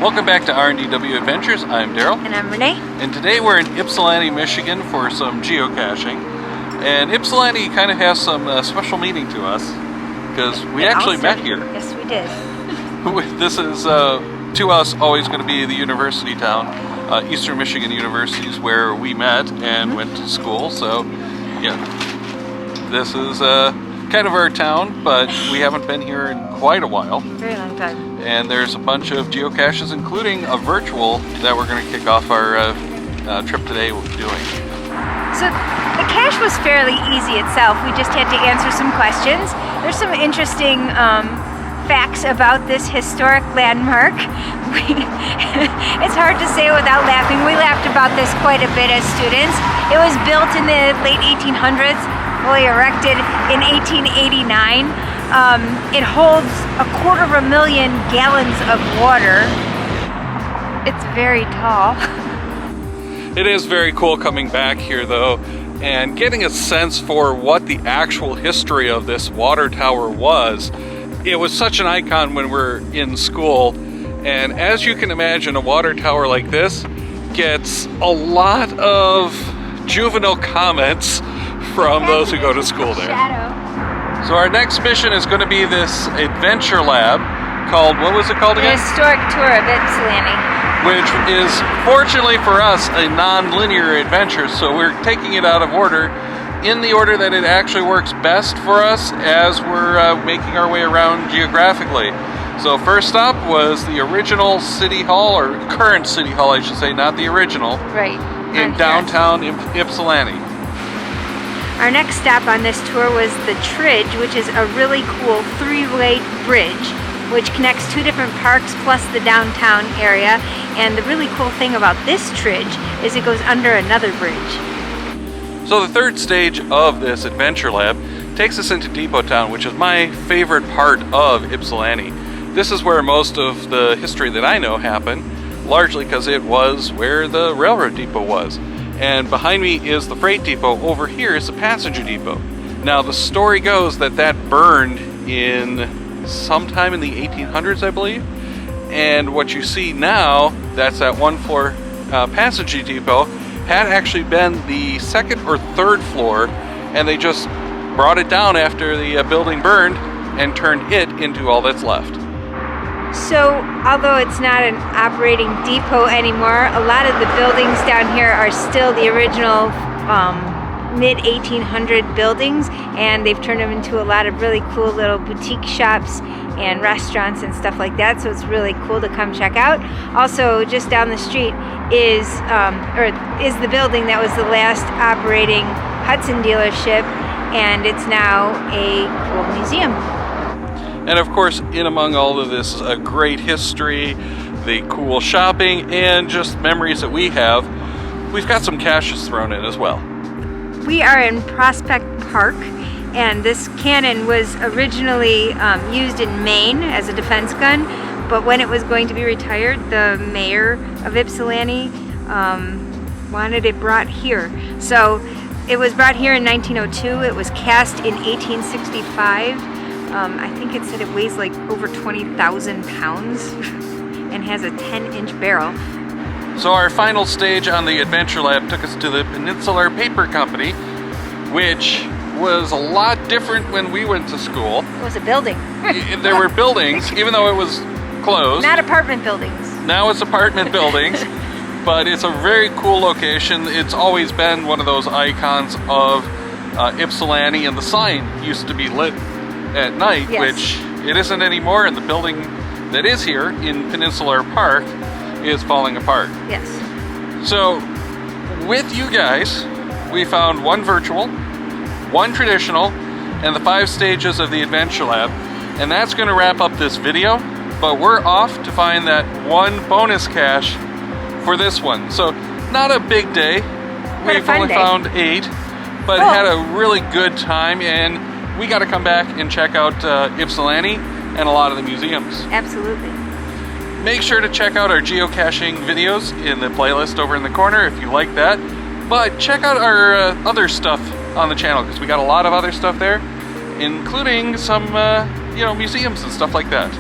Welcome back to R&DW Adventures. I'm Darryl. And I'm Renee. And today we're in Ypsilanti, Michigan for some geocaching. And Ypsilanti kind of has some special meaning to us because we actually met here. Yes, we did. This is, to us, always going to be the university town. Eastern Michigan University is where we met and went to school. So, yeah, this is kind of our town, but we haven't been here in quite a while. Very long time. And there's a bunch of geocaches, including a virtual that we're going to kick off our trip today doing. So the cache was fairly easy itself. We just had to answer some questions. There's some interesting facts about this historic landmark. It's hard to say without laughing. We laughed about this quite a bit as students. It was built in the late 1800s, fully erected in 1889. It holds 250,000 gallons of water. It's very tall. It is very cool coming back here though and getting a sense for what the actual history of this water tower was. It was such an icon when we were in school, and as you can imagine, a water tower like this gets a lot of juvenile comments from those who go to school there. So our next mission is going to be this adventure lab called, what was it called again? The Historic Tour of Ypsilanti. Which is, fortunately for us, a non-linear adventure, so we're taking it out of order in the order that it actually works best for us as we're making our way around geographically. So first stop was the original City Hall, or current City Hall I should say, not the original. Right. In downtown Ypsilanti. Our next stop on this tour was the Tridge, which is a really cool three-way bridge which connects two different parks plus the downtown area. And the really cool thing about this Tridge is it goes under another bridge. So the third stage of this adventure lab takes us into Depot Town, which is my favorite part of Ypsilanti. This is where most of the history that I know happened, largely because it was where the railroad depot was. And behind me is the freight depot. Over here is the passenger depot. Now the story goes that that burned in sometime in the 1800s, I believe. And what you see now, that's that one floor passenger depot, had actually been the second or third floor, and they just brought it down after the building burned and turned it into all that's left. So, although it's not an operating depot anymore, a lot of the buildings down here are still the original mid-1800 buildings, and they've turned them into a lot of really cool little boutique shops and restaurants and stuff like that, so it's really cool to come check out. Also, just down the street is the building that was the last operating Hudson dealership, and it's now a cool museum. And of course, in among all of this, a great history, the cool shopping, and just memories that we have, we've got some caches thrown in as well. We are in Prospect Park, and this cannon was originally used in Maine as a defense gun, but when it was going to be retired, the mayor of Ypsilanti wanted it brought here. So it was brought here in 1902. It was cast in 1865. I think it said it weighs like over 20,000 pounds and has a 10-inch barrel. So our final stage on the Adventure Lab took us to the Peninsular Paper Company, which was a lot different when we went to school. It was a building. There were buildings, even though it was closed. Not apartment buildings. Now it's apartment buildings, but it's a very cool location. It's always been one of those icons of Ypsilanti, and the sign used to be lit at night, yes, which it isn't anymore, and the building that is here in Peninsular Park is falling apart. Yes. So with you guys, we found one virtual, one traditional, and the 5 stages of the Adventure Lab, and that's going to wrap up this video, but we're off to find that one bonus cache for this one. So not a big day. We've only found 8, but had a really good time, and we got to come back and check out Ypsilanti and a lot of the museums. Absolutely. Make sure to check out our geocaching videos in the playlist over in the corner if you like that. But check out our other stuff on the channel, because we got a lot of other stuff there, including some museums and stuff like that.